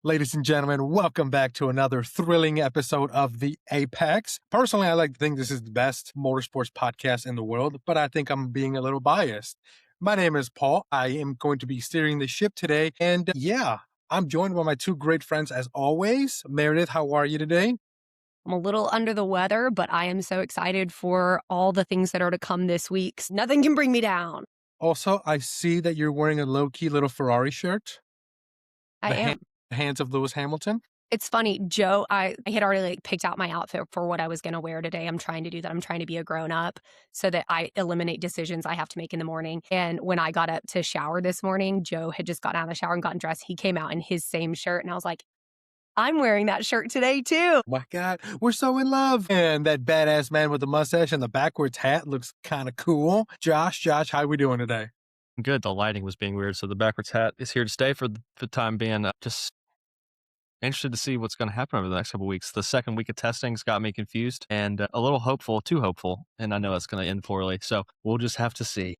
Ladies and gentlemen, welcome back to another thrilling episode of The Apex. Personally, I like to think this is the best motorsports podcast in the world, but I think I'm being a little biased. My name is Paul. I am going to be steering the ship today, and I'm joined by my two great friends as always. Meredith, how are you today? I'm a little under the weather, but I am so excited for all the things that are to come this week. Nothing can bring me down. Also, I see that you're wearing a low-key little Ferrari shirt. I The am. hands of Lewis Hamilton. It's funny, Joe, I had already picked out my outfit for what I was going to wear today. I'm trying to do that. I'm trying to be a grown up so that I eliminate decisions I have to make in the morning. And when I got up to shower this morning, Joe had just gotten out of the shower and gotten dressed. He came out in his same shirt. And I was like, I'm wearing that shirt today too. My God, we're so in love. And that badass man with the mustache and the backwards hat looks kind of cool. Josh, how we doing today? Good. The lighting was being weird, so the backwards hat is here to stay for the time being. Just interested to see what's going to happen over the next couple of weeks. The second week of testing's got me confused and a little hopeful, too hopeful, and I know it's going to end poorly. So we'll just have to see.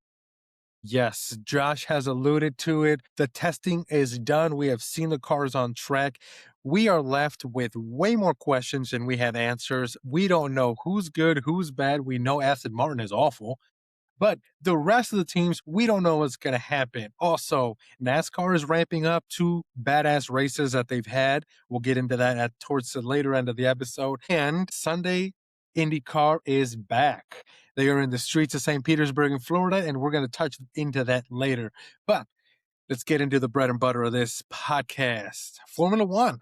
Yes, Josh has alluded to it. The testing is done. We have seen the cars on track. We are left with way more questions than we have answers. We don't know who's good, who's bad. We know Aston Martin is awful. But the rest of the teams, we don't know what's going to happen. Also, NASCAR is ramping up two badass races that they've had. We'll get into that towards the later end of the episode. And Sunday, IndyCar is back. They are in the streets of St. Petersburg in Florida, and we're going to touch into that later. But let's get into the bread and butter of this podcast. Formula One.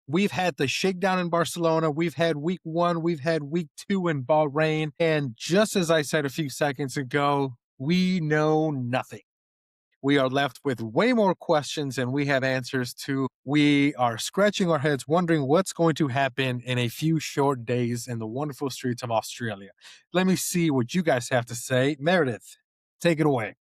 We've had the shakedown in Barcelona. We've had week one. We've had week two in Bahrain. And just as I said a few seconds ago, we know nothing. We are left with way more questions than we have answers to. We are scratching our heads, wondering what's going to happen in a few short days in the wonderful streets of Australia. Let me see what you guys have to say. Meredith, take it away.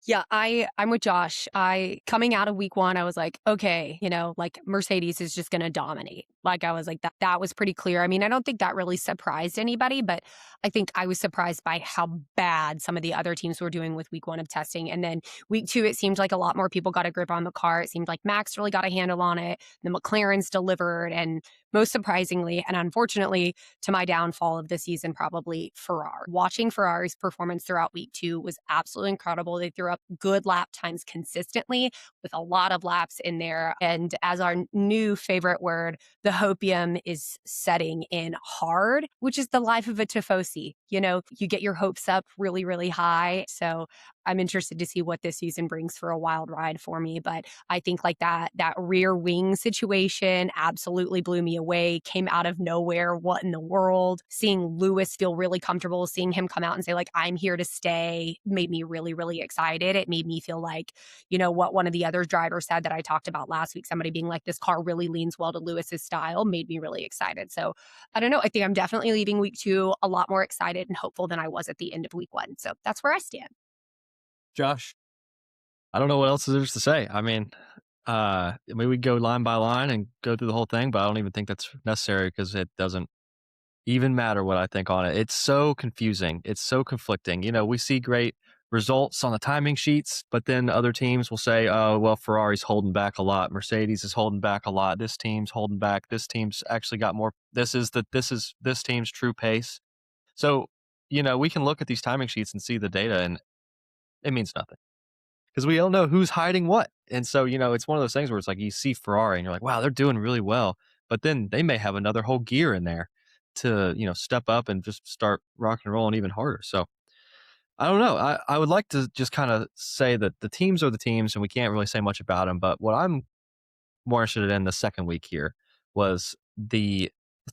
Yeah, I'm with Josh. Coming out of week one, I was like, okay, like Mercedes is just going to dominate. Like I was like, that was pretty clear. I mean, I don't think that really surprised anybody, but I think I was surprised by how bad some of the other teams were doing with week one of testing. And then week two, it seemed like a lot more people got a grip on the car. It seemed like Max really got a handle on it. The McLarens delivered. And most surprisingly, and unfortunately, to my downfall of the season, probably Ferrari. Watching Ferrari's performance throughout week two was absolutely incredible. They threw up good lap times consistently with a lot of laps in there. And as our new favorite word, the hopium is setting in hard, which is the life of a tifosi. You get your hopes up really, really high. So I'm interested to see what this season brings for a wild ride for me. But I think like that rear wing situation absolutely blew me away, came out of nowhere. What in the world? Seeing Lewis feel really comfortable, seeing him come out and say like, I'm here to stay, made me really, really excited. It made me feel like, what one of the other drivers said that I talked about last week, somebody being like, this car really leans well to Lewis's style, made me really excited. So I don't know. I think I'm definitely leaving week two a lot more excited and hopeful than I was at the end of week one. So that's where I stand. Josh? I don't know what else there's to say. I mean, we go line by line and go through the whole thing, but I don't even think that's necessary because it doesn't even matter what I think on it. It's so confusing. It's so conflicting. We see great results on the timing sheets, but then other teams will say, oh, well, Ferrari's holding back a lot. Mercedes is holding back a lot. This team's holding back. This team's actually got more. This is this team's true pace. So, we can look at these timing sheets and see the data, and it means nothing because we don't know who's hiding what. And so, it's one of those things where it's like you see Ferrari and you're like, wow, they're doing really well. But then they may have another whole gear in there to, step up and just start rocking and rolling even harder. So I don't know. I would like to just kind of say that the teams are the teams and we can't really say much about them. But what I'm more interested in the second week here was the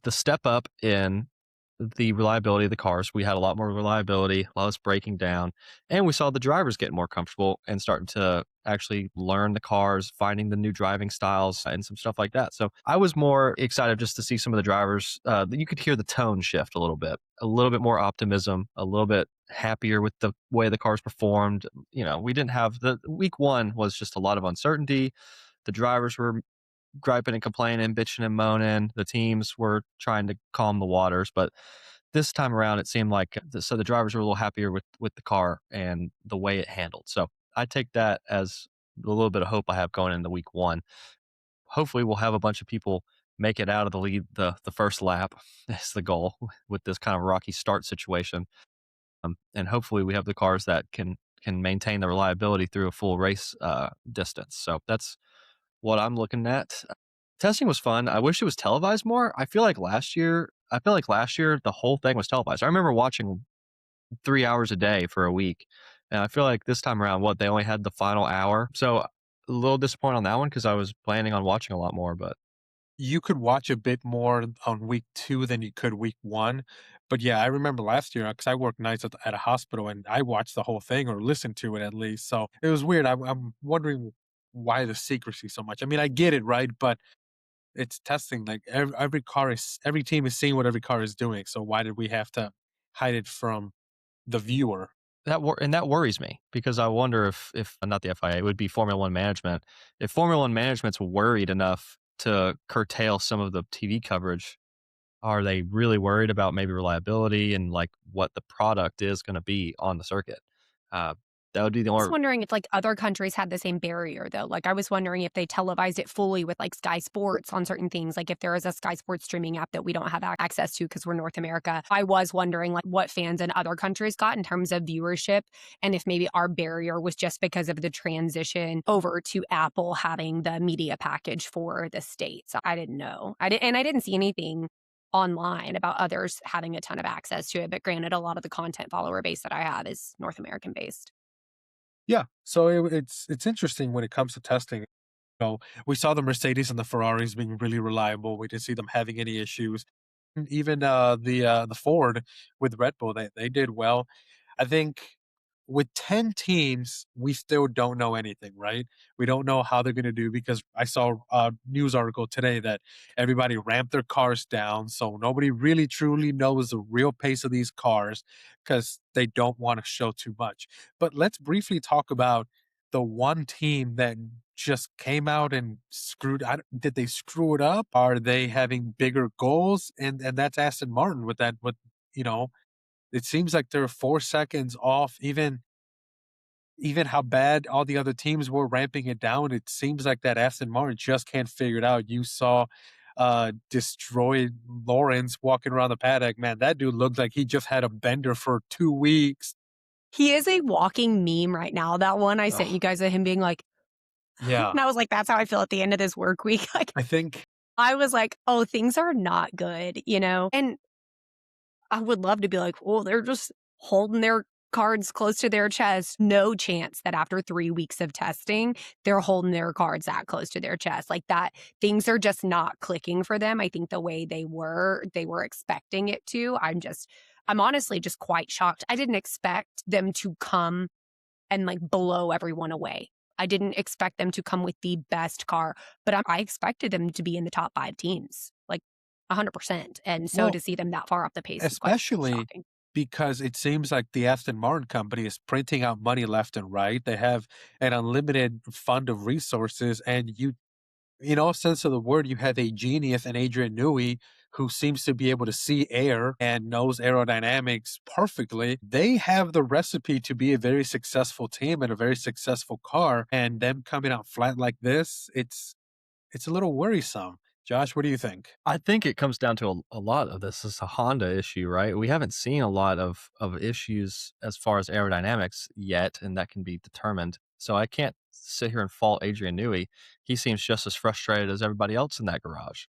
step up in the reliability of the cars. We had a lot more reliability, a lot less breaking down, and we saw the drivers getting more comfortable and starting to actually learn the cars, finding the new driving styles and some stuff like that. So I was more excited just to see some of the drivers. You could hear the tone shift a little bit more optimism, a little bit happier with the way the cars performed. We didn't have the week one was just a lot of uncertainty. The drivers were griping and complaining, bitching and moaning. The teams were trying to calm the waters, but this time around, it seemed like the drivers were a little happier with the car and the way it handled. So I take that as a little bit of hope I have going into week one. hopefully we'll have a bunch of people make it out of the lead the first lap. That's the goal with this kind of rocky start situation. And hopefully we have the cars that can maintain the reliability through a full race distance. So that's what I'm looking at. Testing was fun. I wish it was televised more. I feel like last year the whole thing was televised. I remember watching 3 hours a day for a week, and I feel like this time around, what they only had the final hour. So a little disappointed on that one because I was planning on watching a lot more. But You could watch a bit more on week 2 than you could week 1, but yeah, I remember last year, because I worked nights at a hospital, and I watched the whole thing or listened to it at least, so it was weird. I'm wondering why the secrecy so much. I mean, I get it, right? But it's testing, like, every team is seeing what every car is doing, so why did we have to hide it from the viewer? that worries me because I wonder if not the FIA, it would be Formula One management. If Formula One management's worried enough to curtail some of the TV coverage, are they really worried about maybe reliability and like what the product is going to be on the circuit? Uh, that would be the I was only. wondering if, like, other countries had the same barrier, though. Like, I was wondering if they televised it fully with, like, Sky Sports on certain things, like, if there is a Sky Sports streaming app that we don't have access to because 'cause we're North America. I was wondering, like, what fans in other countries got in terms of viewership, and if maybe our barrier was just because of the transition over to Apple having the media package for the States. I didn't know. I didn't see anything online about others having a ton of access to it, but granted, a lot of the content follower base that I have is North American based. Yeah, so it's interesting when it comes to testing. know, we saw the Mercedes and the Ferraris being really reliable. We didn't see them having any issues. And even the Ford with Red Bull, they did well. I think with 10 teams, we still don't know anything, right? We don't know how they're going to do because I saw a news article today that everybody ramped their cars down. So nobody really truly knows the real pace of these cars because they don't want to show too much. But let's briefly talk about the one team that just came out and screwed. Did they screw it up? Are they having bigger goals? And that's Aston Martin with that. With you know, it seems like they're 4 seconds off. Even how bad all the other teams were ramping it down, it seems like that Aston Martin just can't figure it out. You saw destroyed Lawrence walking around the paddock. Man, that dude looked like he just had a bender for 2 weeks. He is a walking meme right now. That one I sent you Ugh, guys of him being like, yeah, and I was like, that's how I feel at the end of this work week. Like, I think I was like, oh, things are not good, you know? And I would love to be like, oh, they're just holding their cards close to their chest. No chance that after 3 weeks of testing, they're holding their cards that close to their chest. Like that, things are just not clicking for them. I think the way they were expecting it to. I'm honestly just quite shocked. I didn't expect them to come and like blow everyone away. I didn't expect them to come with the best car, but I expected them to be in the top 5 teams, like 100%. And so well, to see them that far off the pace is quite especially shocking. because it seems like the Aston Martin company is printing out money left and right. They have an unlimited fund of resources, and in all sense of the word, you have a genius in Adrian Newey who seems to be able to see air and knows aerodynamics perfectly. They have the recipe to be a very successful team and a very successful car, and them coming out flat like this, it's a little worrisome. Josh, what do you think? I think it comes down to a lot of this is a Honda issue, right? We haven't seen a lot of issues as far as aerodynamics yet, and that can be determined. So I can't sit here and fault Adrian Newey. He seems just as frustrated as everybody else in that garage.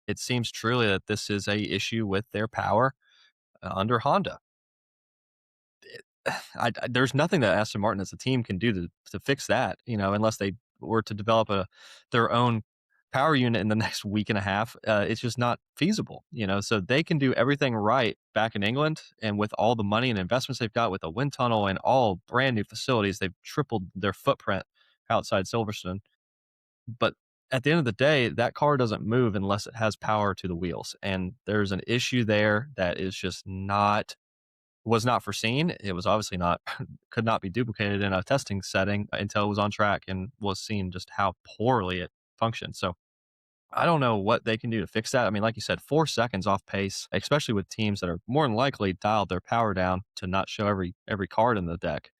It seems truly that this is a issue with their power under Honda. There's nothing that Aston Martin as a team can do to fix that, unless they were to develop their own power unit in the next week and a half. It's just not feasible, So they can do everything right back in England, and with all the money and investments they've got with a wind tunnel and all brand new facilities, they've tripled their footprint outside Silverstone. But at the end of the day, that car doesn't move unless it has power to the wheels, and there's an issue there that is just not was not foreseen. It was obviously not could not be duplicated in a testing setting until it was on track and was seen just how poorly it functioned. So I don't know what they can do to fix that. I mean, like you said, 4 seconds off pace, especially with teams that are more than likely dialed their power down to not show every card in the deck.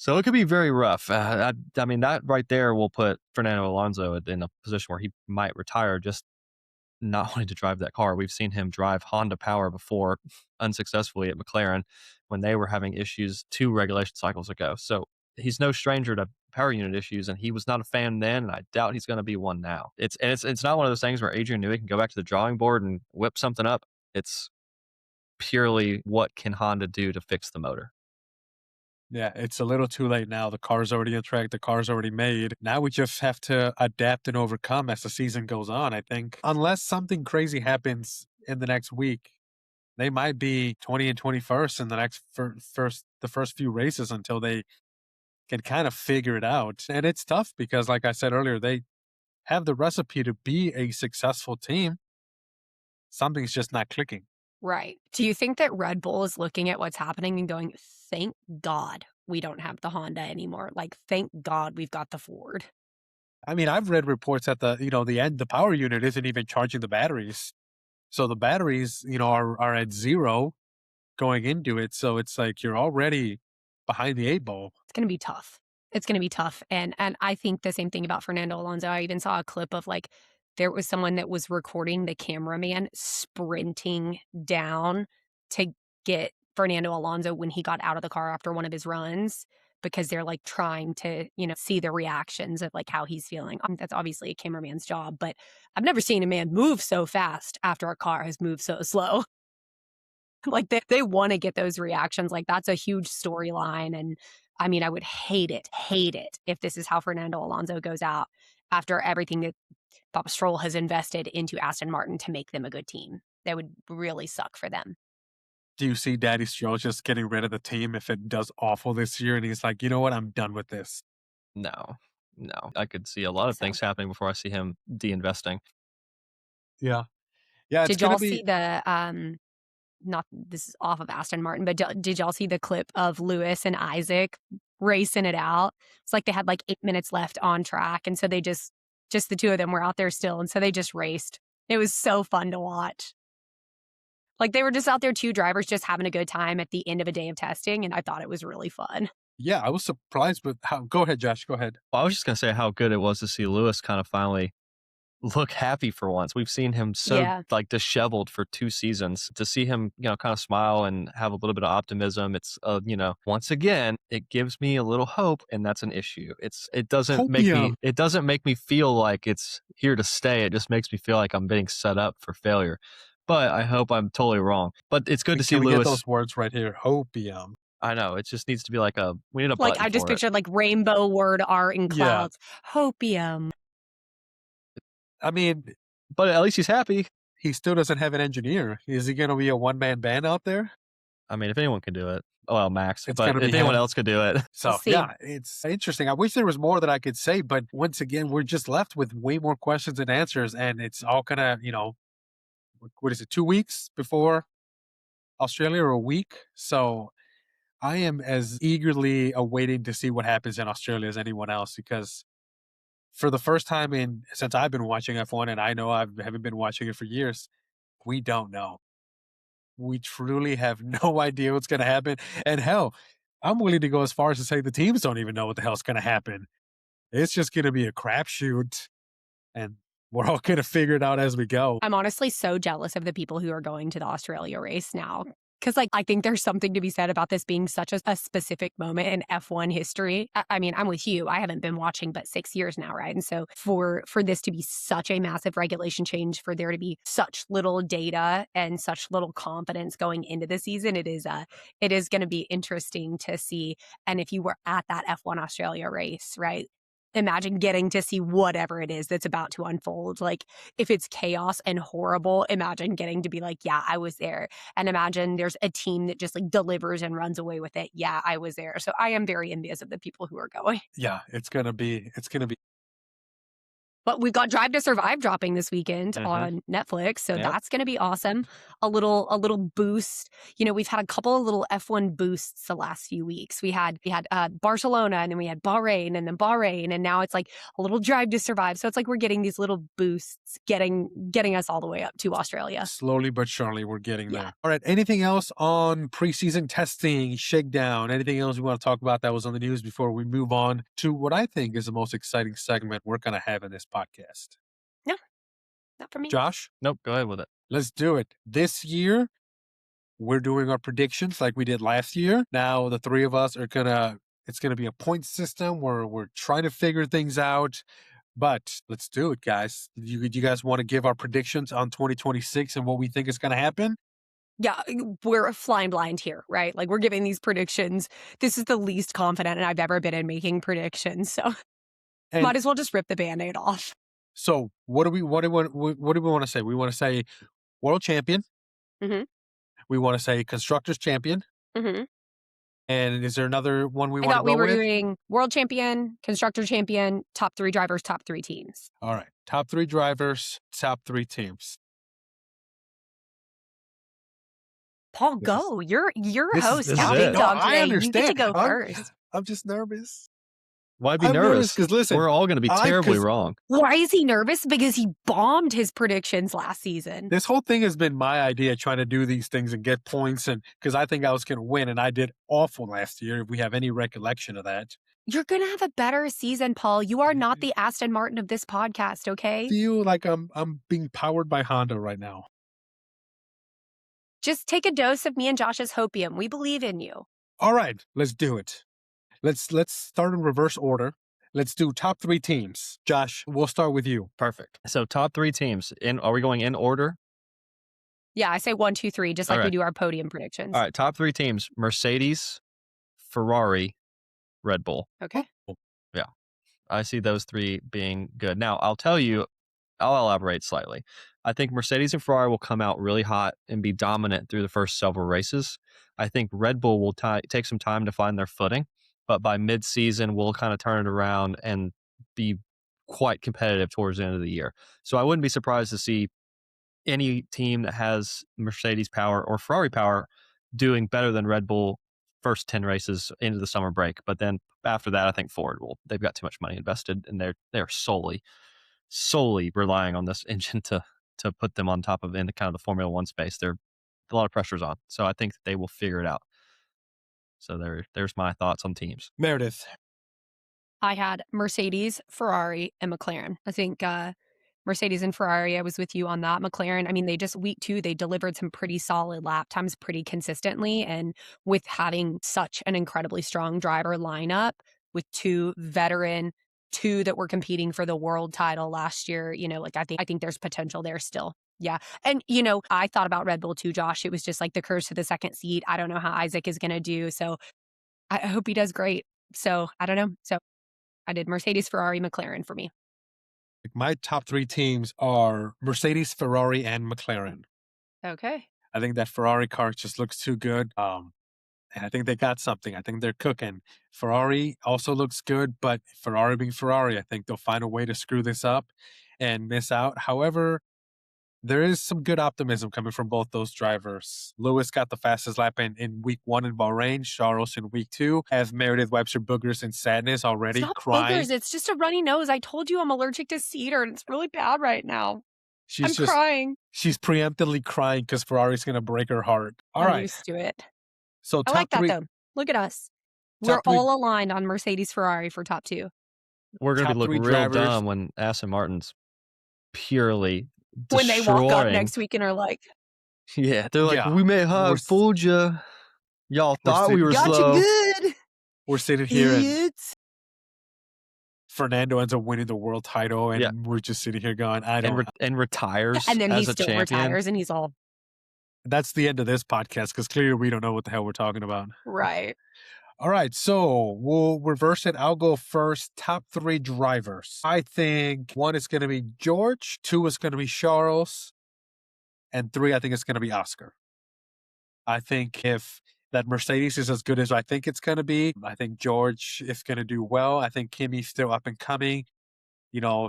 So it could be very rough. I mean, that right there will put Fernando Alonso in a position where he might retire just not wanting to drive that car. We've seen him drive Honda Power before unsuccessfully at McLaren when they were having issues 2 regulation cycles ago. So he's no stranger to power unit issues, and he was not a fan then, and I doubt he's going to be one now. It's not one of those things where Adrian Newey can go back to the drawing board and whip something up. It's purely what can Honda do to fix the motor. Yeah, it's a little too late now. The car's already on track, the car's already made. Now we just have to adapt and overcome as the season goes on, I think. Unless something crazy happens in the next week, they might be 20 and 21st in the next the first few races until they can kind of figure it out. And it's tough because like I said earlier, they have the recipe to be a successful team. Something's just not clicking. Right. Do you think that Red Bull is looking at what's happening and going, thank God we don't have the Honda anymore? Like, thank God we've got the Ford. I mean, I've read reports that the end the power unit isn't even charging the batteries. So the batteries, are at zero going into it. So it's like you're already behind the 8 ball. It's going to be tough. It's going to be tough. And I think the same thing about Fernando Alonso. I even saw a clip of like there was someone that was recording the cameraman sprinting down to get Fernando Alonso when he got out of the car after one of his runs because they're like trying to, see the reactions of like how he's feeling. That's obviously a cameraman's job, but I've never seen a man move so fast after a car has moved so slow. Like they want to get those reactions. Like that's a huge storyline. And I mean, I would hate it if this is how Fernando Alonso goes out after everything that Bob Stroll has invested into Aston Martin to make them a good team. That would really suck for them. Do you see Daddy Stroll just getting rid of the team if it does awful this year? And he's like, you know what? I'm done with this. No, no. I could see a lot Think of so. things happening before I see him de-investing. Yeah. Yeah. It's Did going to y'all be, see the not this is off of Aston Martin, but did y'all see the clip of Lewis and Isaac racing it out? It's like they had like 8 minutes left on track, and so they just the two of them were out there still, and so they just raced. It was so fun to watch. Like they were just out there, two drivers just having a good time at the end of a day of testing, and I thought it was really fun. yeah, I was surprised with how, go ahead, Josh, go ahead. Well, I was just going to say how good it was to see Lewis kind of finally look happy for once. We've seen him so Yeah, like disheveled for 2 seasons. To see him, kind of smile and have a little bit of optimism, it's once again, it gives me a little hope, and that's an issue. Hopium. It doesn't make me feel like it's here to stay. It just makes me feel like I'm being set up for failure. But I hope I'm totally wrong. But it's good to see Can we get Lewis. those words right here? Hopium. I know it just needs to be like we need a like button I just for it. pictured like rainbow word art in Yeah. clouds, hopium. I mean, But at least he's happy. he still doesn't have an engineer. Is he going to be a one-man band out there? I mean, if anyone can do it, well, Max. It's But going to if be anyone him. else could do it, We'll So, see. yeah, it's interesting. I wish there was more that I could say, but once again, we're just left with way more questions and answers, and it's all gonna, what is it, 2 weeks before Australia or a week? So I am as eagerly awaiting to see what happens in Australia as anyone else because for the first time in since I've been watching F1, and I know I haven't been watching it for years, we don't know. We truly have no idea what's gonna happen. And hell, I'm willing to go as far as to say the teams don't even know what the hell's gonna happen. It's just gonna be a crapshoot, and we're all gonna figure it out as we go. I'm honestly so jealous of the people who are going to the Australia race now. Because, like, I think there's something to be said about this being such a specific moment in F1 history. I mean, I'm with you. I haven't been watching but 6 years now, right? And so for this to be such a massive regulation change, for there to be such little data and such little confidence going into the season, it is going to be interesting to see. And if you were at that F1 Australia race, right? Imagine getting to see whatever it is that's about to unfold. Like, if it's chaos and horrible, imagine getting to be like, yeah, I was there. And imagine there's a team that just like delivers and runs away with it. Yeah, I was there. So I am very envious of the people who are going. Yeah, it's gonna be But we've got Drive to Survive dropping this weekend Mhm. on Netflix, so Yep. that's going to be awesome. A little boost. You know, we've had a couple of little F1 boosts the last few weeks. We had Barcelona, and then we had Bahrain, and then Bahrain, and now it's like a little Drive to Survive. So it's like we're getting these little boosts, getting us all the way up to Australia. Slowly but surely, we're getting Yeah. there. All right. Anything else on preseason testing, shakedown? Anything else we want to talk about that was on the news before we move on to what I think is the most exciting segment we're going to have in this podcast? No, not for me. Josh, Nope. Go ahead with it. let's do it. This year, we're doing our predictions like we did last year. Now, the three of us are it's going to be a point system where we're trying to figure things out. But let's do it, guys. You guys want to give our predictions on 2026 and what we think is going to happen? Yeah, we're flying blind here, right? Like we're giving these predictions. This is the least confident I've ever been in making predictions. So And might as well just rip the Band-Aid off. so, what do we want to say? We want to say world champion. Mhm. We want to say constructors champion. Mhm. And is there another one we I want to thought we go were with? doing world champion, constructor champion, top 3 drivers, top 3 teams. All right, top 3 drivers, top 3 teams. Paul, This is go. You're this is host. this Now is big it. no, dog I today. You get to understand. go first. I'm just nervous. Why be I'm nervous? because listen, We're all going to be terribly 'cause wrong. Why is he nervous? Because he bombed his predictions last season. this whole thing has been my idea trying to do these things and get points, and because I think I was going to win, and I did awful last year. If we have any recollection of that, You're going to have a better season, Paul. You are not the Aston Martin of this podcast, okay? feel like I'm being powered by Honda right now. Just take a dose of me and Josh's hopium. We believe in you. All right, let's do it. Let's start in reverse order. Let's do top 3 teams. Josh, we'll start with you. Perfect. So top 3 teams. Are we going in order? Yeah, I say 1, 2, 3, just like All we right. do our podium predictions. All right. Top 3 teams: Mercedes, Ferrari, Red Bull. Okay. Yeah, I see those 3 being good. Now, I'll tell you, I'll elaborate slightly. I think Mercedes and Ferrari will come out really hot and be dominant through the first several races. I think Red Bull will take some time to find their footing, but by mid-season, we'll kind of turn it around and be quite competitive towards the end of the year. So I wouldn't be surprised to see any team that has Mercedes power or Ferrari power doing better than Red Bull first 10 races into the summer break. But then after that, I think Ford they've got too much money invested, and they're solely relying on this engine to put them on top of in the kind of the Formula One space. A lot of pressure's on. So I think they will figure it out. So there's my thoughts on teams. Meredith. I had Mercedes, Ferrari, and McLaren. I think Mercedes and Ferrari, I was with you on that. McLaren, I mean, they just week 2, they delivered some pretty solid lap times pretty consistently. And with having such an incredibly strong driver lineup with 2 veteran, 2 that were competing for the world title last year, you know, like I think there's potential there still. Yeah. And, you know, I thought about Red Bull too, Josh. It was just like the curse to the second seat. I don't know how Isaac is going to do. So I hope he does great. So I don't know. So I did Mercedes, Ferrari, McLaren for me. My top 3 teams are Mercedes, Ferrari, and McLaren. Okay. I think that Ferrari car just looks too good. And I think they got something. I think they're cooking. Ferrari also looks good, but Ferrari being Ferrari, I think they'll find a way to screw this up and miss out. However, there is some good optimism coming from both those drivers. Lewis got the fastest lap in week 1 in Bahrain, Charles in week 2, as Meredith Webster boogers in sadness It's already not crying. boogers. It's just a runny nose. I told you I'm allergic to cedar, and it's really bad right now. She's I'm crying. She's preemptively crying because Ferrari's going to break her heart. All I'm right. used to it. So I top like that 3. though. Look at us. Top We're 3 all aligned on Mercedes, Ferrari for top 2. We're going to top look 3 real drivers. dumb when Aston Martin's purely When they walk up destroying- next week and are like, Yeah, they're like, Yeah, we may we're have fooled you. Y'all thought we were got slow. you good. We're sitting here and Idiots. Fernando ends up winning the world title, and Yeah. we're just sitting here going, I don't. And retires And then he as a still champion. retires and he's all That's the end of this podcast because clearly we don't know what the hell we're talking about. right. All right, so we'll reverse it. I'll go first. Top 3 drivers. I think 1 is going to be George, 2 is going to be Charles, and 3 I think it's going to be Oscar. I think if that Mercedes is as good as I think it's going to be, I think George is going to do well. I think Kimmy's still up and coming.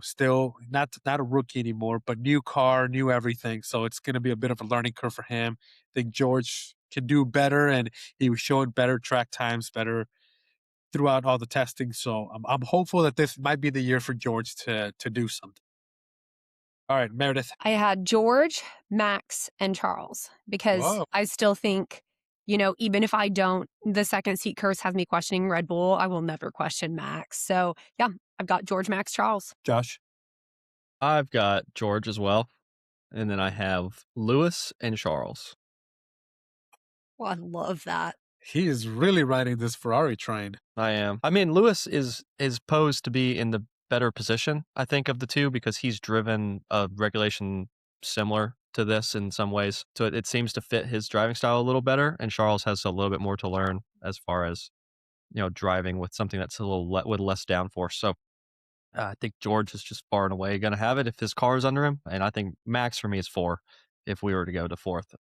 Still not a rookie anymore, but new car, new everything. So it's going to be a bit of a learning curve for him. I think George can do better, and he was showing better track times, better throughout all the testing. So I'm hopeful that this might be the year for George to do something. All right, Meredith. I had George, Max, and Charles because Whoa, I still think, even if I don't, the second seat curse has me questioning Red Bull. I will never question Max. So, yeah, I've got George, Max, Charles. Josh. I've got George as well, and then I have Lewis and Charles. Well, I love that. He is really riding this Ferrari train. I am. I mean, Lewis is posed to be in the better position, I think, of the two because he's driven a regulation similar to this in some ways. So it seems to fit his driving style a little better. And Charles has a little bit more to learn as far as driving with something that's a little with less downforce. So I think George is just far and away going to have it if his car is under him. And I think Max for me is 4 if we were to go to 4th.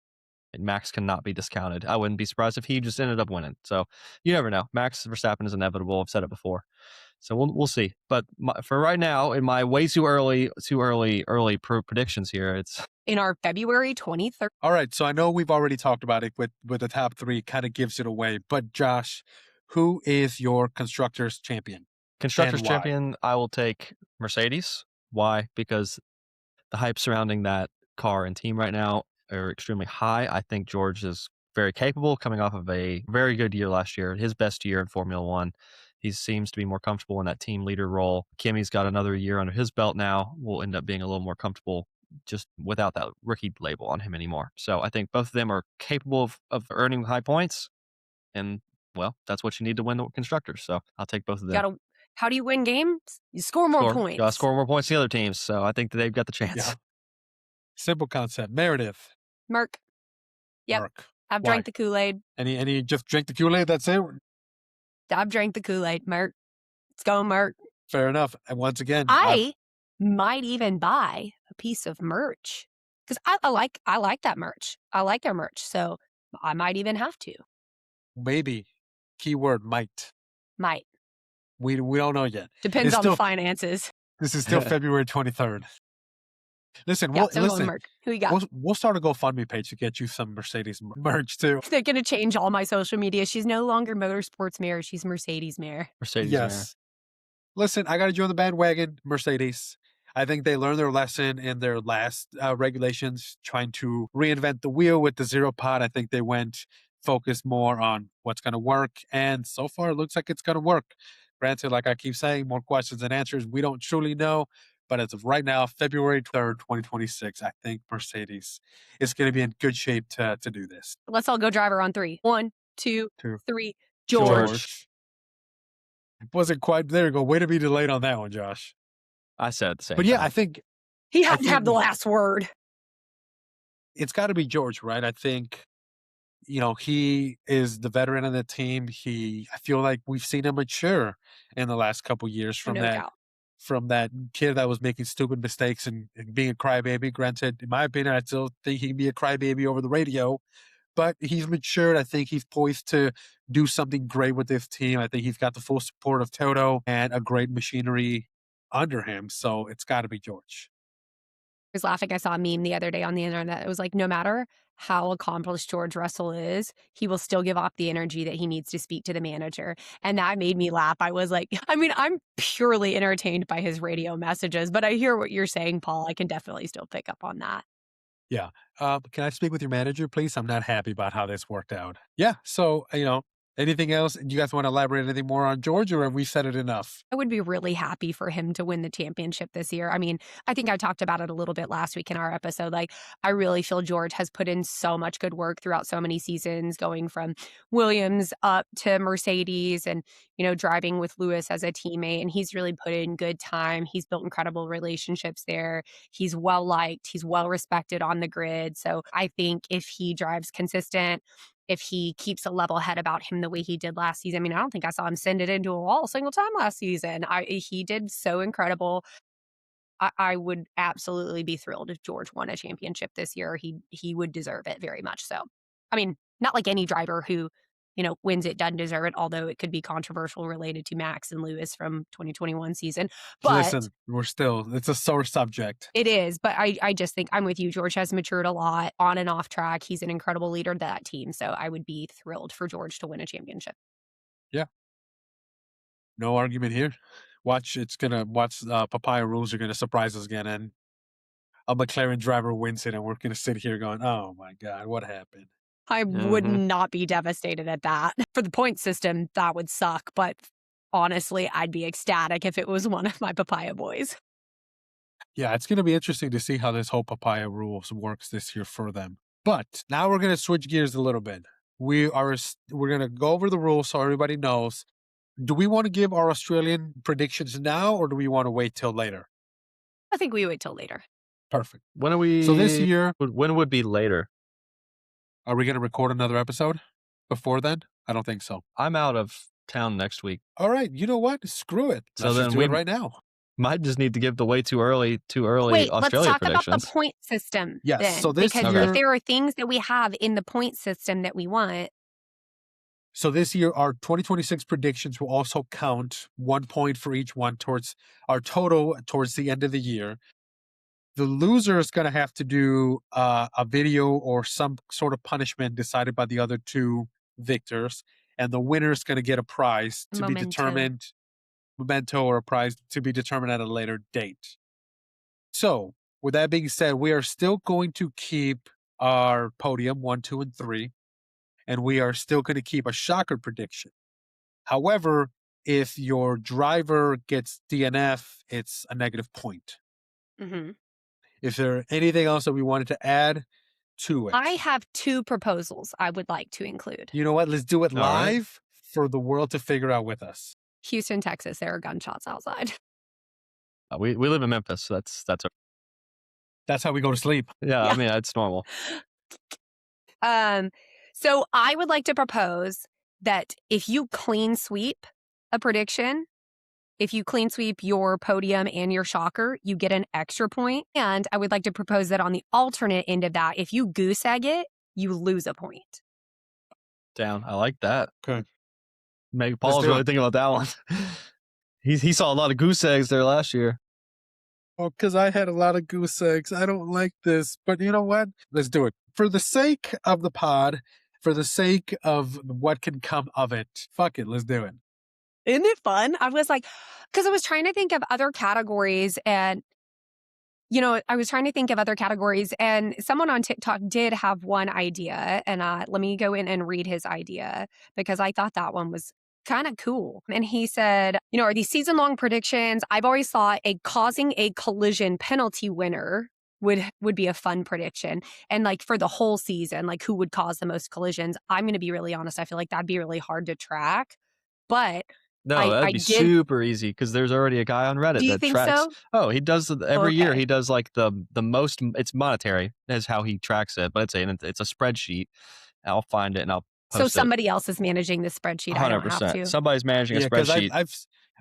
And Max cannot be discounted. I wouldn't be surprised if he just ended up winning. So you never know. Max Verstappen is inevitable. I've said it before. So we'll see. But for right now, in my way too early predictions here, it's In our February 23rd. All right, so I know we've already talked about it with the top three, kind of gives it away. But Josh, who is your constructors champion? constructors And why? champion. I will take Mercedes. Why? Because the hype surrounding that car and team right now are extremely high. I think George is very capable coming off of a very good year last year, his best year in Formula One. He seems to be more comfortable in that team leader role. Kimmy's got another year under his belt now, will end up being a little more comfortable just without that rookie label on him anymore. So I think both of them are capable of earning high points. And, well, that's what you need to win the constructors. So I'll take both of them. How do you win games? You score more points. Score more points than the other teams. So I think that they've got the chance. Yeah. Simple concept. Meredith. Merc. Yep. Mark. I've Why? drank the Kool-Aid. Any just drink the Kool-Aid, that's it? I've drank the Kool-Aid, Merc. Let's go, Merc. Fair enough. And once again, I might even buy a piece of merch because I like that merch. I like their merch, so I might even have to. maybe, keyword might. Might. We don't know yet. Depends on the finances. This is still February 23rd. Listen, Yeah, so listen. Merc. Who you got? We'll start a GoFundMe page to get you some Mercedes merch too. They're gonna change all my social media. She's no longer Motorsports Mayor. She's Mercedes Mayor. Mercedes Yes. Mayor. Listen, I got to join the bandwagon, Mercedes. I think they learned their lesson in their last regulations, trying to reinvent the wheel with the zero pod. I think they went focused more on what's going to work. And so far, it looks like it's going to work. Granted, like I keep saying, more questions than answers. We don't truly know. But as of right now, February 3rd, 2026, I think Mercedes is going to be in good shape to do this. Let's all go driver on 3. 1, 2, 3. George. Wasn't quite there. You go. Way to be delayed on that one, Josh. I said the same. But yeah, time. I think he had to have the last word. It's got to be George, right? I think, he is the veteran of the team. I feel like we've seen him mature in the last couple years from that kid that was making stupid mistakes and being a crybaby. Granted, in my opinion, I still think he can be a crybaby over the radio, but he's matured. I think he's poised to do something great with this team. I think he's got the full support of Toto and a great machinery under him. So it's got to be George. I was laughing. I saw a meme the other day on the internet. It was like, no matter how accomplished George Russell is, he will still give off the energy that he needs to speak to the manager. And that made me laugh. I was like, I'm purely entertained by his radio messages, but I hear what you're saying, Paul. I can definitely still pick up on that. Yeah. Can I speak with your manager, please? I'm not happy about how this worked out. Yeah. So, anything else? Do you guys want to elaborate anything more on George, or have we said it enough? I would be really happy for him to win the championship this year. I mean, I think I talked about it a little bit last week in our episode. Like, I really feel George has put in so much good work throughout so many seasons, going from Williams up to Mercedes and, driving with Lewis as a teammate. And he's really put in good time. He's built incredible relationships there. He's well liked. He's well respected on the grid. So I think if he drives consistent, if he keeps a level head about him the way he did last season. I mean, I don't think I saw him send it into a wall a single time last season. He did so incredible. I would absolutely be thrilled if George won a championship this year. He would deserve it very much so. I mean, not like any driver who, wins it, doesn't deserve it, although it could be controversial related to Max and Lewis from 2021 season. But Listen, it's a sore subject. it is. But I just think I'm with you. George has matured a lot on and off track. He's an incredible leader to that team. So I would be thrilled for George to win a championship. Yeah. No argument here. Watch Papaya Rules are gonna surprise us again, and a McLaren driver wins it, and we're gonna sit here going, "Oh my god, what happened?" I would not be devastated at that. For the point system, that would suck. But honestly, I'd be ecstatic if it was one of my Papaya boys. Yeah, it's gonna be interesting to see how this whole Papaya Rules works this year for them. But now we're gonna switch gears a little bit. We're gonna go over the rules so everybody knows. Do we want to give our Australian predictions now, or do we want to wait till later? I think we wait till later. Perfect. When are we? So this year, when would be later? are we going to record another episode before then? I don't think so. I'm out of town next week. All right. You know what? Screw it. So Let's then just do we it right now. might just need to give the way too early Wait, let's Australia talk about predictions. the point system. Yes, Then, so this because year- if there are things that we have in the point system that we want, So this year, our 2026 predictions will also count 1 point for each one towards our total towards the end of the year. The loser is going to have to do a video or some sort of punishment decided by the other two victors, and the winner is going to get a prize to be Memento. determined, memento or a prize to be determined at a later date. So, with that being said, we are still going to keep our podium 1, 2, and 3, and we are still going to keep a shocker prediction. However, if your driver gets DNF, it's a negative point. mhm. If there anything else that we wanted to add to it, I have 2 proposals I would like to include. you know what? Let's do it All right. live for the world to figure out with us. Houston, Texas, there are gunshots outside. We live in Memphis. So that's That's how we go to sleep. yeah. Yeah. I mean, it's normal. So I would like to propose that if you clean sweep a prediction, if you clean sweep your podium and your shocker, you get an extra point. And I would like to propose that on the alternate end of that, if you goose egg it, you lose a point. Down. I like that. Okay. Maybe Paul's do really it. thinking about that one. He saw a lot of goose eggs there last year. Oh, because I had a lot of goose eggs. I don't like this. But you know what? Let's do it. For the sake of the pod, for the sake of what can come of it, fuck it. Let's do it. Isn't it fun? I was like, because I was trying to think of other categories and someone on TikTok did have one idea, and let me go in and read his idea because I thought that one was kind of cool. And he said, are these season-long predictions? I've always thought causing a collision penalty winner would be a fun prediction. And like for the whole season, like who would cause the most collisions? I'm going to be really honest. I feel like that'd be really hard to track, but No, that'd be super easy because there's already a guy on Reddit do you that think tracks. so? Oh, he does every year. Okay. He does like the most. It's monetary is how he tracks it, but it's a spreadsheet. I'll find it and I'll post So it. somebody else is managing the spreadsheet. I don't have to. Somebody's managing a Yeah, because spreadsheet.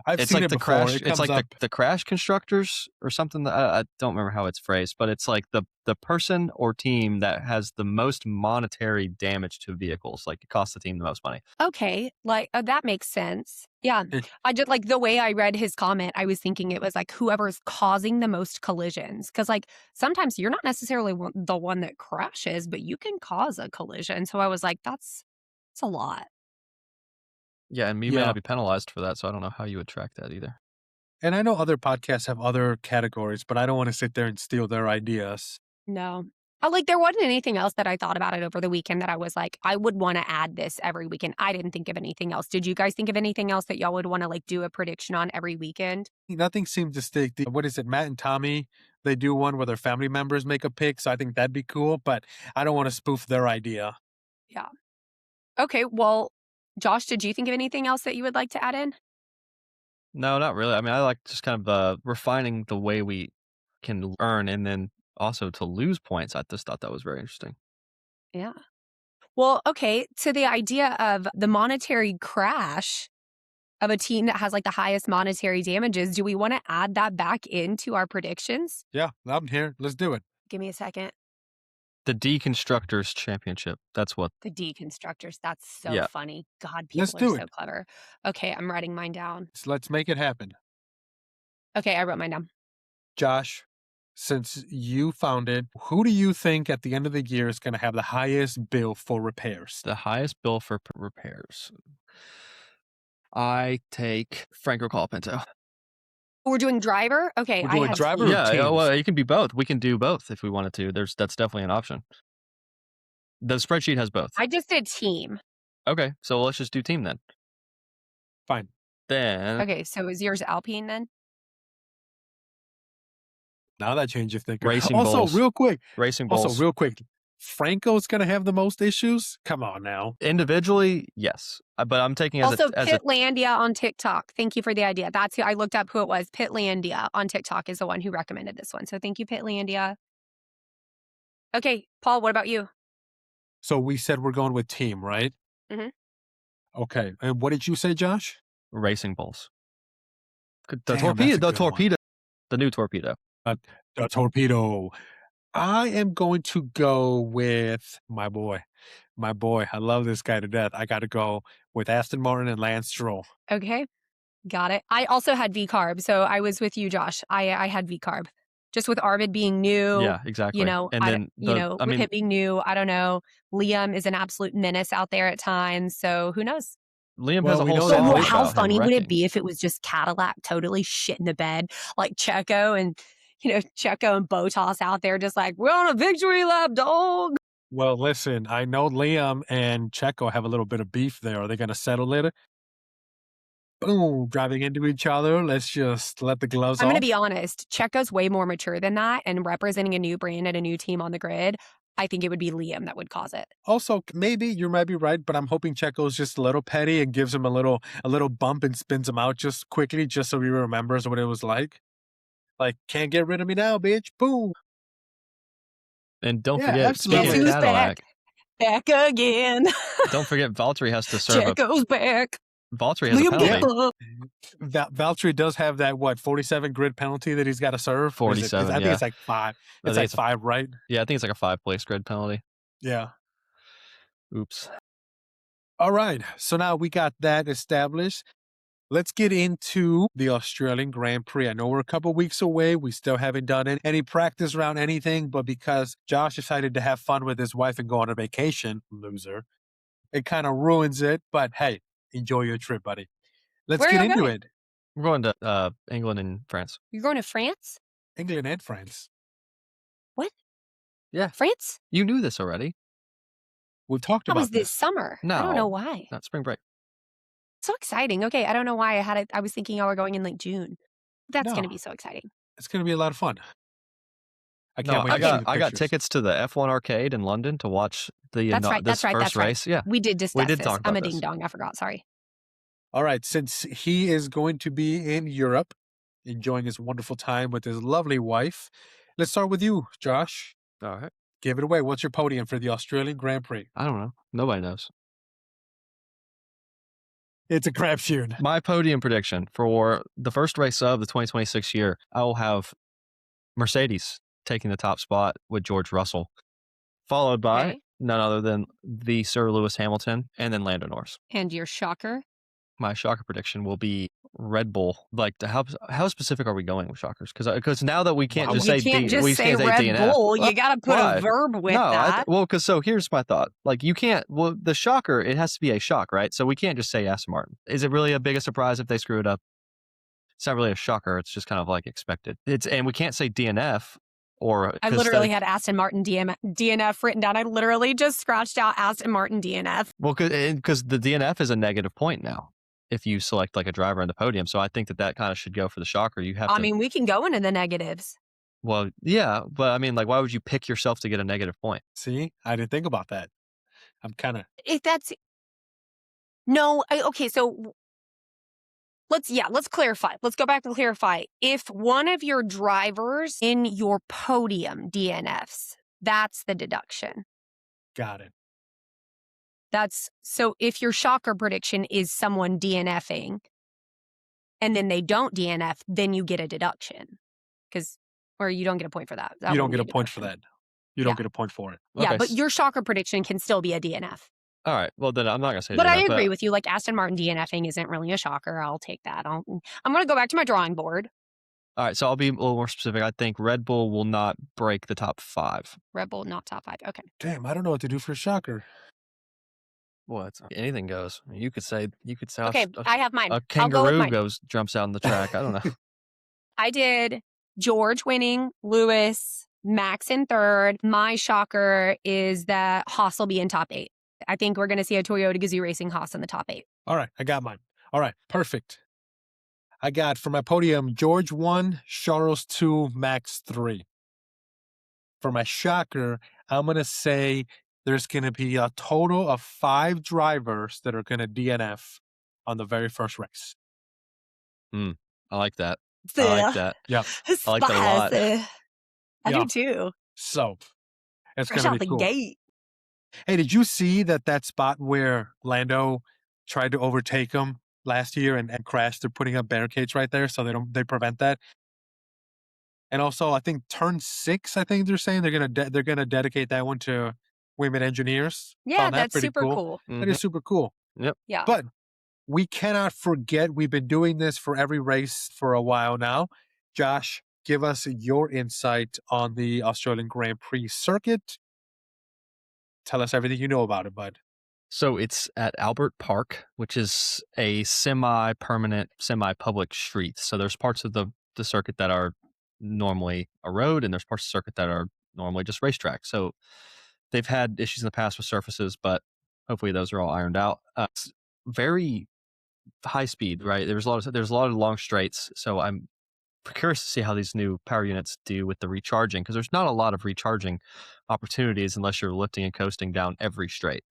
I've It's seen like it the before. crash. It It's comes like up. the crash constructors or something. That I don't remember how it's phrased, but it's like the person or team that has the most monetary damage to vehicles. Like it costs the team the most money. Okay, like that makes sense. Yeah, Eh. I just like the way I read his comment. I was thinking it was like whoever's causing the most collisions, because like sometimes you're not necessarily the one that crashes, but you can cause a collision. So I was like, that's a lot. Yeah, and you may Yeah. not be penalized for that, so I don't know how you would track that either. And I know other podcasts have other categories, but I don't want to sit there and steal their ideas. No. Like there wasn't anything else that I thought about it over the weekend that I was like, I would want to add this every weekend. I didn't think of anything else. Did you guys think of anything else that y'all would want to like do a prediction on every weekend? Nothing seems to stick. What is it? Matt and Tommy, they do one where their family members make a pick. So I think that'd be cool, but I don't want to spoof their idea. Yeah. Okay, well, Josh, did you think of anything else that you would like to add in? No, not really. I mean, I like just kind of refining the way we can earn and then also to lose points. I just thought that was very interesting. Yeah. Well, okay. So the idea of the monetary crash of a team that has like the highest monetary damages, do we want to add that back into our predictions? Yeah, I'm here. Let's do it. Give me a second. The Deconstructors Championship. That's what. The deconstructors. That's so Yeah. funny. God, Let's people are do so it. clever. Okay, I'm writing mine down. So let's make it happen. Okay, I wrote mine down. Josh, since you found it, who do you think at the end of the year is going to have the highest bill for repairs? The highest bill for repairs. I take Franco Colapinto. We're doing driver? Okay, We're I doing had driver team. or Yeah, teams? well, it can be both. We can do both if we wanted to. That's definitely an option. The spreadsheet has both. I just did team. Okay, so let's just do team then. Fine. Then Okay, so is yours Alpine then? Now that change of thinking. Racing Also, Bulls. real quick. Racing Also, Bulls. real quick. Franco's going to have the most issues? Come on now. Individually, yes, but I'm taking as Also, a Pitlandia on TikTok. Thank you for the idea. That's who I looked up who it was. Pitlandia on TikTok is the one who recommended this one. So thank you, Pitlandia. Okay, Paul, what about you? So we said we're going with team, right? Mhm. Okay. And what did you say, Josh? Racing Bulls. The Damn, torpedo, that's a the good one. torpedo, the new torpedo. The torpedo. I am going to go with my boy. My boy. I love this guy to death. I got to go with Aston Martin and Lance Stroll. Okay, got it. I also had V-carb, so I was with you, Josh. I had V-carb. Just with Arvid being new, Yeah, exactly. you know, And then with him being new, I don't know. Liam is an absolute menace out there at times, so who knows? Liam Well, has a we whole know that song Liam- How about him funny would it wrecking. be if it was just Cadillac totally shit in the bed, like Checo and Checo and Botas out there, just like we're on a victory lap, dog. Well, listen, I know Liam and Checo have a little bit of beef there. Are they going to settle it? Boom, driving into each other. Let's just let the gloves I'm off. going to be honest. Checo's way more mature than that, and representing a new brand and a new team on the grid, I think it would be Liam that would cause it. Also, maybe you might be right, but I'm hoping Checo's just a little petty and gives him a little bump and spins him out just quickly, just so he remembers what it was like. Like, can't get rid of me now, bitch. Boom. And don't Yeah, forget, absolutely. speaking Guess of who's Cadillac, back again. don't forget Valtteri has to serve Checo's back. Valtteri has a Liam, penalty. get up. Valtteri does have that 47 grid penalty that he's got to serve. Or is it- 47, I think yeah. it's like 5. I It's think like it's a- 5, right? Yeah, I think it's like a 5-place grid penalty. Yeah. Oops. All right. So now we got that established. Let's get into the Australian Grand Prix. I know we're a couple weeks away. We still haven't done any practice round, anything, but because Josh decided to have fun with his wife and go on a vacation, loser, it kind of ruins it. But hey, enjoy your trip, buddy. Let's Where are get y'all into going? it. We're going to England and France. You're going to France? England and France. What? Yeah. France? You knew this already. We've talked That about was this summer. I don't know No. why. Not spring break. So exciting. Okay, I don't know why I had it. I was thinking y'all were going in like June. That's going to No. be so exciting. It's going to be a lot of fun. I No, can't wait I to see got the I got pictures. tickets to the F1 arcade in London to watch the That's right. this That's right. first That's right. race. Yeah. We did discuss did this. talk I'm about a this. ding dong. I forgot. Sorry. All right, since he is going to be in Europe, enjoying his wonderful time with his lovely wife, let's start with you, Josh. All right. Give it away. What's your podium for the Australian Grand Prix? I don't know. Nobody knows. It's a crapshoot. My podium prediction for the first race of the 2026 year, I will have Mercedes taking the top spot with George Russell, followed by Okay. none other than the Sir Lewis Hamilton and then Lando Norris. And your shocker? My shocker prediction will be Red Bull. Like, how specific are we going with shockers? Because now that we can't Wow. just You say can't just we say can't say Red DNF. Bull. Well, You got to put why? a verb with No, that. because so here's my thought. Like, you can't. Well, the shocker, it has to be a shock, right? So we can't just say Aston Martin. Is it really a big a surprise if they screw it up? It's not really a shocker. It's just kind of like expected. And we can't say DNF or I literally had Aston Martin DNF written down. I literally just scratched out Aston Martin DNF. Well, because the DNF is a negative point now if you select like a driver on the podium. So I think that kind of should go for the shocker. You have I to. mean, we can go into the negatives. Well, yeah, but I mean, like, why would you pick yourself to get a negative point? See, I didn't think about that. I'm kind of. If that's no, okay. So let's clarify. Let's go back and clarify. If one of your drivers in your podium DNFs, that's the deduction. Got it. That's so if your shocker prediction is someone DNFing and then they don't DNF, then you get a deduction or you don't get a point for that. That You don't wouldn't get a be point for deduction. that. You don't get a point for it. Yeah, Okay. but your shocker prediction can still be a DNF. All right. Well, then I'm not gonna say. But I DNF, agree with you. Like Aston Martin DNFing isn't really a shocker. I'll take that. I'm going to go back to my drawing board. All right. So I'll be a little more specific. I think Red Bull will not break the top 5. Red Bull, not top 5. Okay. Damn, I don't know what to do for a shocker. What? Anything goes. You could say. Okay, I have mine. A I'll go with kangaroo mine. jumps out on the track. I don't know. I did George winning, Lewis, Max in third. My shocker is that Haas will be in top 8. I think we're going to see a Toyota Gazoo Racing Haas in the top 8. All right, I got mine. All right, perfect. I got for my podium George 1, Charles 2, Max 3. For my shocker, I'm going to say there's going to be a total of 5 drivers that are going to DNF on the very first race. I like that. I like that. Yeah. I like that a lot. I Yeah. do too. So it's Fresh going to out be the cool. gate. Hey, did you see that spot where Lando tried to overtake him last year and crashed? They're putting up barricades right there so they prevent that. And also, I think turn 6, I think they're saying they're gonna dedicate that one to women engineers. Yeah, Found that that's pretty super cool. That is super cool. Yep. Yeah. But we cannot forget we've been doing this for every race for a while now. Josh, give us your insight on the Australian Grand Prix circuit. Tell us everything you know about it, bud. So it's at Albert Park, which is a semi-permanent, semi-public street. So there's parts of the circuit that are normally a road, and there's parts of the circuit that are normally just racetrack. So they've had issues in the past with surfaces, but hopefully those are all ironed out. It's very high speed, right? There's a lot of long straights. So I'm curious to see how these new power units do with the recharging, because there's not a lot of recharging opportunities unless you're lifting and coasting down every straight.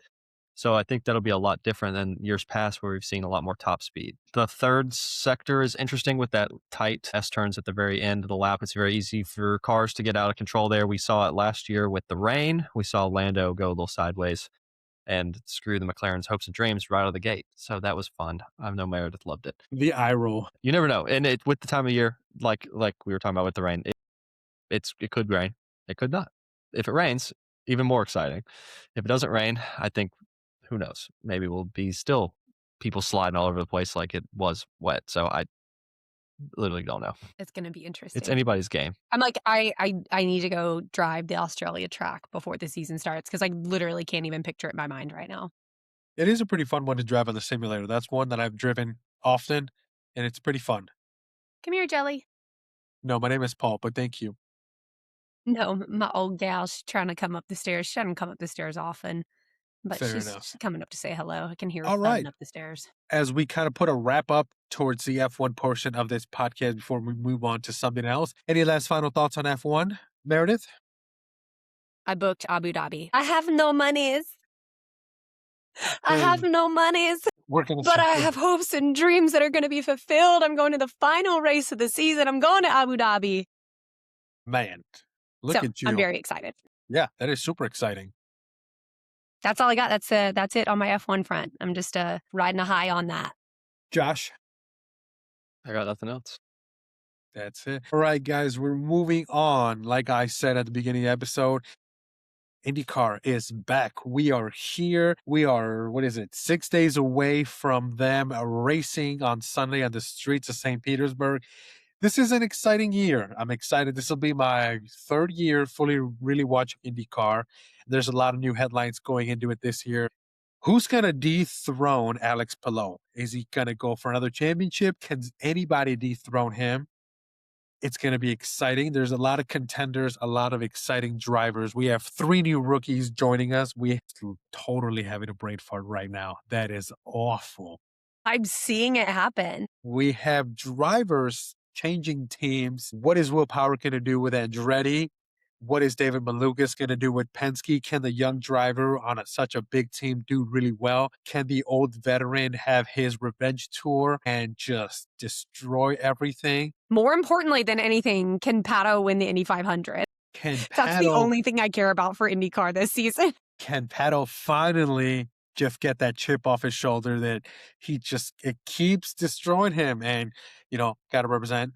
So I think that'll be a lot different than years past where we've seen a lot more top speed. The third sector is interesting with that tight S turns at the very end of the lap. It's very easy for cars to get out of control there. We saw it last year with the rain. We saw Lando go a little sideways and screw the McLaren's hopes and dreams right out of the gate. So that was fun. I know Meredith loved it. The eye roll. You never know. And with the time of year, like we were talking about with the rain, it could rain. It could not. If it rains, even more exciting. If it doesn't rain, I think, who knows? Maybe we'll be still people sliding all over the place like it was wet. So I literally don't know. It's going to be interesting. It's anybody's game. I'm like, I need to go drive the Australia track before the season starts because I literally can't even picture it in my mind right now. It is a pretty fun one to drive on the simulator. That's one that I've driven often, and it's pretty fun. Come here, Jelly. No, my name is Paul, but thank you. No, my old gal's trying to come up the stairs. She doesn't come up the stairs often, but Fair she's enough. coming up to say hello. I can hear her All thudding right. up the stairs. As we kind of put a wrap up towards the F1 portion of this podcast before we move on to something else, any last final thoughts on F1, Meredith? I booked Abu Dhabi. I have no monies. I have no monies, but I have hopes and dreams that are going to be fulfilled. I'm going to the final race of the season. I'm going to Abu Dhabi. Man, look at you. I'm very excited. Yeah, that is super exciting. That's all I got. That's it on my F1 front. I'm just riding a high on that. Josh? I got nothing else. That's it. All right, guys, we're moving on. Like I said at the beginning of the episode, IndyCar is back. We are here. We are, 6 days away from them racing on Sunday on the streets of St. Petersburg. This is an exciting year. I'm excited. This will be my 3rd year fully really watching IndyCar. There's a lot of new headlines going into it this year. Who's going to dethrone Alex Palou? Is he going to go for another championship? Can anybody dethrone him? It's going to be exciting. There's a lot of contenders, a lot of exciting drivers. We have 3 new rookies joining us. We totally having a brain fart right now. That is awful. I'm seeing it happen. We have drivers changing teams. What is Will Power going to do with Andretti? What is David Malukas going to do with Penske? Can the young driver on such a big team do really well? Can the old veteran have his revenge tour and just destroy everything? More importantly than anything, can Pato win the Indy 500? That's the only thing I care about for IndyCar this season. Can Pato finally just get that chip off his shoulder that it keeps destroying him and, got to represent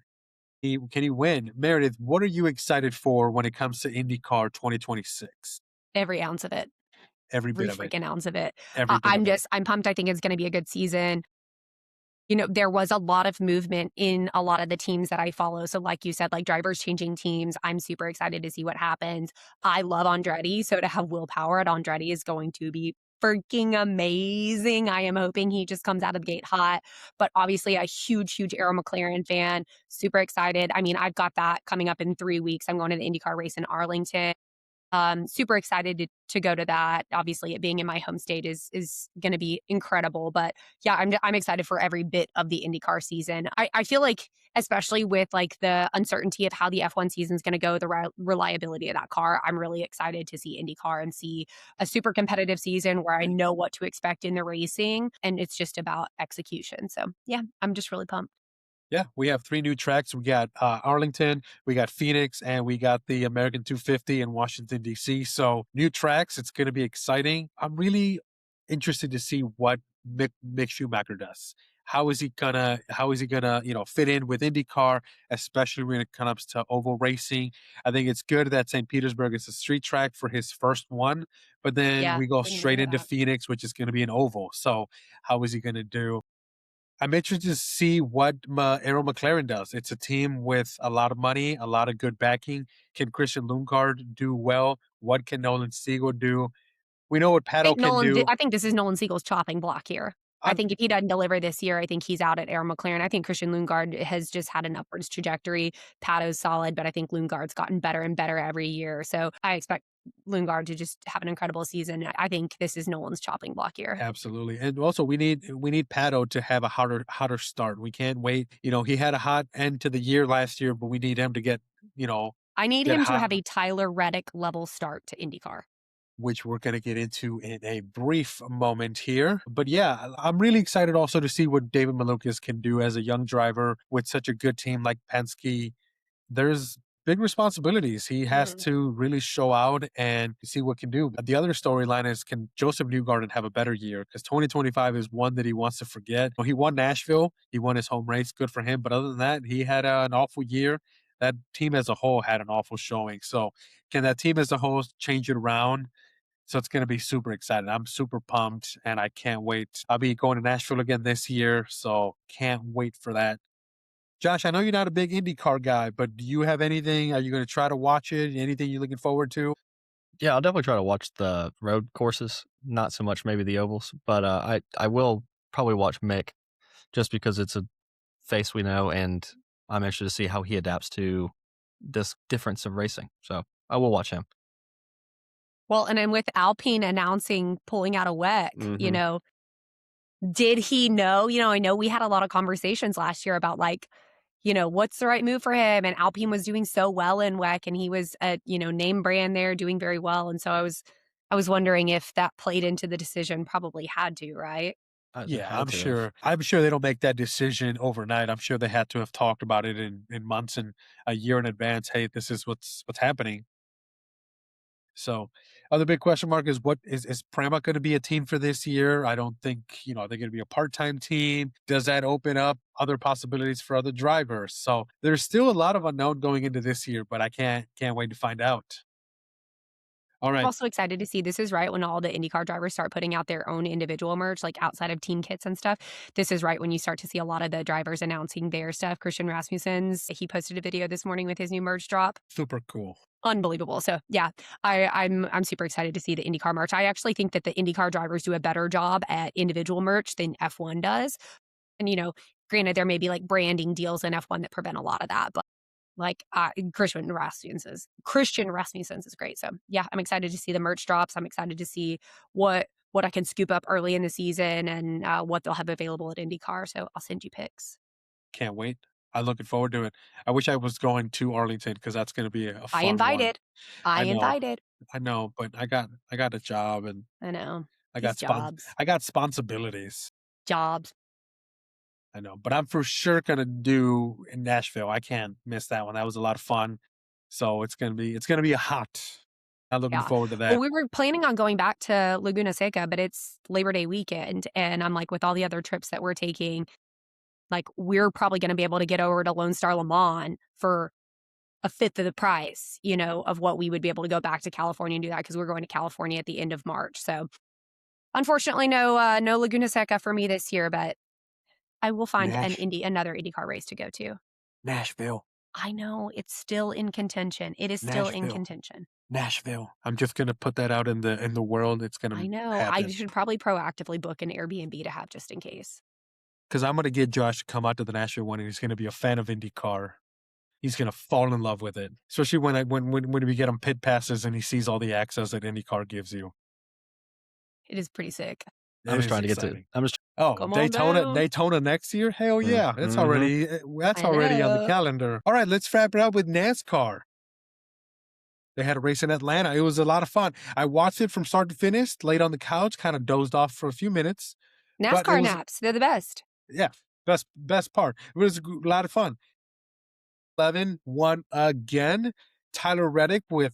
Can he win? Meredith, what are you excited for when it comes to IndyCar 2026? Every ounce of it. Every Every bit of it. freaking ounce of it. Every bit of it. I'm pumped. I think it's gonna be a good season. There was a lot of movement in a lot of the teams that I follow. So, like you said, like drivers changing teams. I'm super excited to see what happens. I love Andretti. So, to have Will Power at Andretti is going to be freaking amazing. I am hoping he just comes out of the gate hot. But obviously, a huge, huge Arrow McLaren fan. Super excited. I mean, I've got that coming up in 3 weeks. I'm going to the IndyCar race in Arlington. Super excited to go to that. Obviously, it being in my home state is going to be incredible. But yeah, I'm excited for every bit of the IndyCar season. I feel like, especially with like the uncertainty of how the F1 season is going to go, the reliability of that car, I'm really excited to see IndyCar and see a super competitive season where I know what to expect in the racing, and it's just about execution. So yeah, I'm just really pumped. Yeah, we have 3 new tracks. We got, Arlington, we got Phoenix, and we got the American 250 in Washington, DC. So, new tracks, it's gonna be exciting. I'm really interested to see what Mick Schumacher does. How is he gonna, fit in with IndyCar, especially when it comes to oval racing? I think it's good that St. Petersburg is a street track for his first one, but then Yeah, we go didn't even straight know into that. Phoenix, which is gonna be an oval. So, how is he gonna do? I'm interested to see what Arrow McLaren does. It's a team with a lot of money, a lot of good backing. Can Christian Lundgaard do well? What can Nolan Siegel do? We know what Pato can do. I think this is Nolan Siegel's chopping block here. I I'm think if he doesn't deliver this year, I think he's out at Arrow McLaren. I think Christian Lundgaard has just had an upwards trajectory. Pato's solid, but I think Lundgaard's gotten better and better every year. So I expect Lundgaard to just have an incredible season. I think this is Nolan's chopping block here. absolutely, and also we need Pato to have a hotter start. We can't wait. He had a hot end to the year last year, but we need him to you know I need get him to hot, have a Tyler Reddick level start to IndyCar. which we're going to get into in a brief moment here. But yeah, I'm really excited also to see what David Malukas can do as a young driver with such a good team like Penske. There's big responsibilities. He has Mhm. to really show out and see what can do. The other storyline is, can Joseph Newgarden have a better year? Because 2025 is one that he wants to forget. He won Nashville. He won his home race. Good for him. But other than that, he had an awful year. That team as a whole had an awful showing. So can that team as a whole change it around? So it's going to be super exciting. I'm super pumped and I can't wait. I'll be going to Nashville again this year. So can't wait for that. Josh, I know you're not a big IndyCar guy, but do you have anything? Are you going to try to watch it? Anything you're looking forward to? Yeah, I'll definitely try to watch the road courses, not so much maybe the ovals, but I will probably watch Mick just because it's a face we know, and I'm interested to see how he adapts to this difference of racing. So I will watch him. Well, and then with Alpine announcing pulling out of WEC, Hmm. did he know? I know we had a lot of conversations last year about like, what's the right move for him? And Alpine was doing so well in WEC and he was a, name brand there doing very well. And so I was wondering if that played into the decision, probably had to, right? It Yeah, had I'm to have. sure. I'm sure they don't make that decision overnight. I'm sure they had to have talked about it in months and a year in advance. Hey, this is what's happening. So, other big question mark is, what is Prema going to be a team for this year? I don't think, they're going to be a part-time team. Does that open up other possibilities for other drivers? So, there's still a lot of unknown going into this year, but I can't wait to find out. All I'm right, also excited to see this is right when all the IndyCar drivers start putting out their own individual merch, like outside of team kits and stuff. This is right when you start to see a lot of the drivers announcing their stuff. Christian Rasmussen's, he posted a video this morning with his new merch drop. super cool. Unbelievable. So yeah, I'm super excited to see the IndyCar merch. I actually think that the IndyCar drivers do a better job at individual merch than F1 does. And granted, there may be like branding deals in F1 that prevent a lot of that, but like Christian Rasmussen's is great. So yeah, I'm excited to see the merch drops. I'm excited to see what I can scoop up early in the season and what they'll have available at IndyCar. So I'll send you pics. Can't wait. I'm looking forward to it. I wish I was going to Arlington because that's going to be a I fun one. invited. I I know, invited. I know, but I got a job and I know. I These got jobs. I got responsibilities. Jobs. I know, but I'm for sure gonna do in Nashville. I can't miss that one. That was a lot of fun. So it's gonna be a hot. I'm looking Yeah. forward to Well, that. we were planning on going back to Laguna Seca, but it's Labor Day weekend. And I'm like, with all the other trips that we're taking, like we're probably going to be able to get over to Lone Star Le Mans for a fifth of the price, of what we would be able to go back to California and do that because we're going to California at the end of March. So unfortunately, no Laguna Seca for me this year, but I will find another IndyCar race to go to. Nashville. I know it's still in contention. It is still in contention. Nashville. I'm just gonna put that out in the world. It's gonna I know. happen. I should probably proactively book an Airbnb to have just in case. Because I'm gonna get Josh to come out to the Nashville one, and he's gonna be a fan of IndyCar. He's gonna fall in love with it, especially when we get him pit passes and he sees all the access that IndyCar gives you. It is pretty sick. I'm just trying to get to. I'm just. Oh, Come on down. Daytona next year? Hell yeah. That's already on the calendar. All right, let's wrap it up with NASCAR. They had a race in Atlanta. It was a lot of fun. I watched it from start to finish, laid on the couch, kind of dozed off for a few minutes. NASCAR naps, they're the best. Yeah, best part. It was a lot of fun. 11 won again. Tyler Reddick with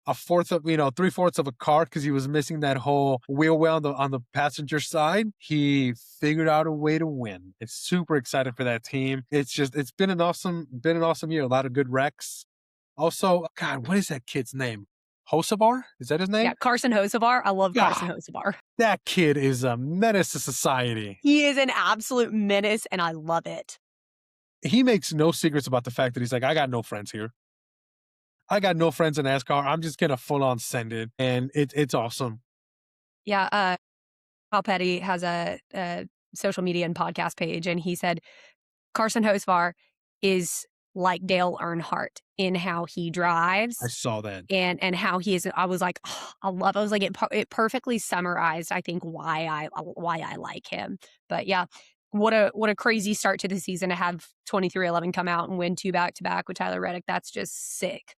a fourth of, 3/4 of a car because he was missing that whole wheel well on the passenger side. He figured out a way to win. It's super excited for that team. It's been an awesome year. A lot of good wrecks. Also, God, what is that kid's name? Hocevar? Is that his name? Yeah, Carson Hocevar. I love Carson Hocevar. That kid is a menace to society. He is an absolute menace, and I love it. He makes no secrets about the fact that he's like, I got no friends here. I got no friends in NASCAR. I'm just going to full on send it. And it's awesome. Yeah. Paul Petty has a social media and podcast page, and he said Carson Hocevar is like Dale Earnhardt in how he drives. I saw that. And how he is. I was like, oh, I was like, it perfectly summarized, I think, why I like him. But yeah, what a crazy start to the season to have 23XI come out and win 2 back-to-back with Tyler Reddick. That's just sick.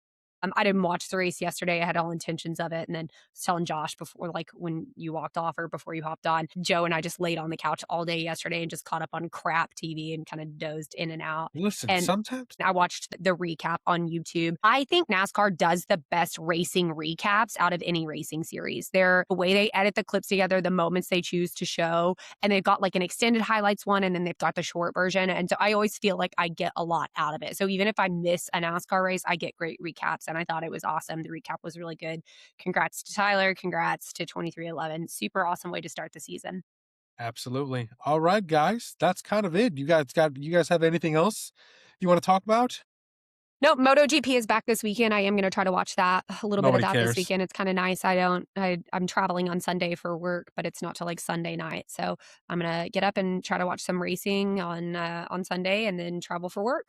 I didn't watch the race yesterday. I had all intentions of it. And then I was telling Josh before, like when you walked off or before you hopped on, Joe and I just laid on the couch all day yesterday and just caught up on crap TV and kind of dozed in and out. Listen, and sometimes I watched the recap on YouTube. I think NASCAR does the best racing recaps out of any racing series. The way they edit the clips together, the moments they choose to show, and they've got like an extended highlights one, and then they've got the short version. And so I always feel like I get a lot out of it. So even if I miss a NASCAR race, I get great recaps. And I thought it was awesome. The recap was really good. Congrats to Tyler. Congrats to 23XI. Super awesome way to start the season. Absolutely. All right, guys. That's kind of it. You guys have anything else you want to talk about? No, MotoGP is back this weekend. I am going to try to watch that, a little bit of that this weekend. It's kind of nice. I'm traveling on Sunday for work, but it's not till like Sunday night. So I'm going to get up and try to watch some racing on Sunday and then travel for work.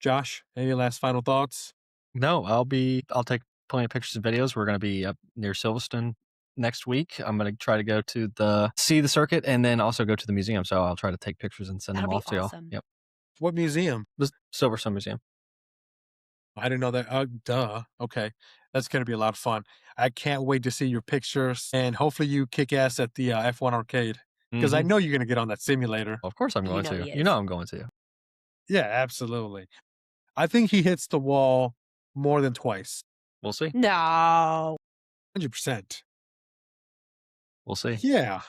Josh, any last final thoughts? No, I'll take plenty of pictures and videos. We're going to be up near Silverstone next week. I'm going to try to go to see the circuit and then also go to the museum. So I'll try to take pictures and send them off to y'all. Yep. What museum? The Silverstone Museum. I didn't know that. Duh. Okay. That's going to be a lot of fun. I can't wait to see your pictures, and hopefully you kick ass at the F1 arcade because I know you're going to get on that simulator. Of course I'm going to. You know I'm going to. Yeah, absolutely. I think he hits the wall more than twice. We'll see. No. 100%. We'll see. Yeah.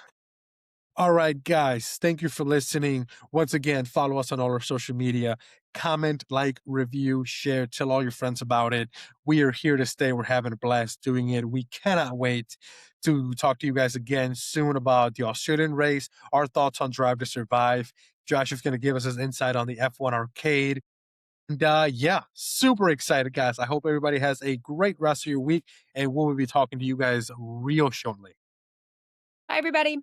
All right, guys. Thank you for listening. Once again, follow us on all our social media. Comment, like, review, share, tell all your friends about it. We are here to stay. We're having a blast doing it. We cannot wait to talk to you guys again soon about the Australian race, our thoughts on Drive to Survive. Josh is going to give us his insight on the F1 arcade. And yeah, super excited, guys. I hope everybody has a great rest of your week, and we'll be talking to you guys real shortly. Bye, everybody.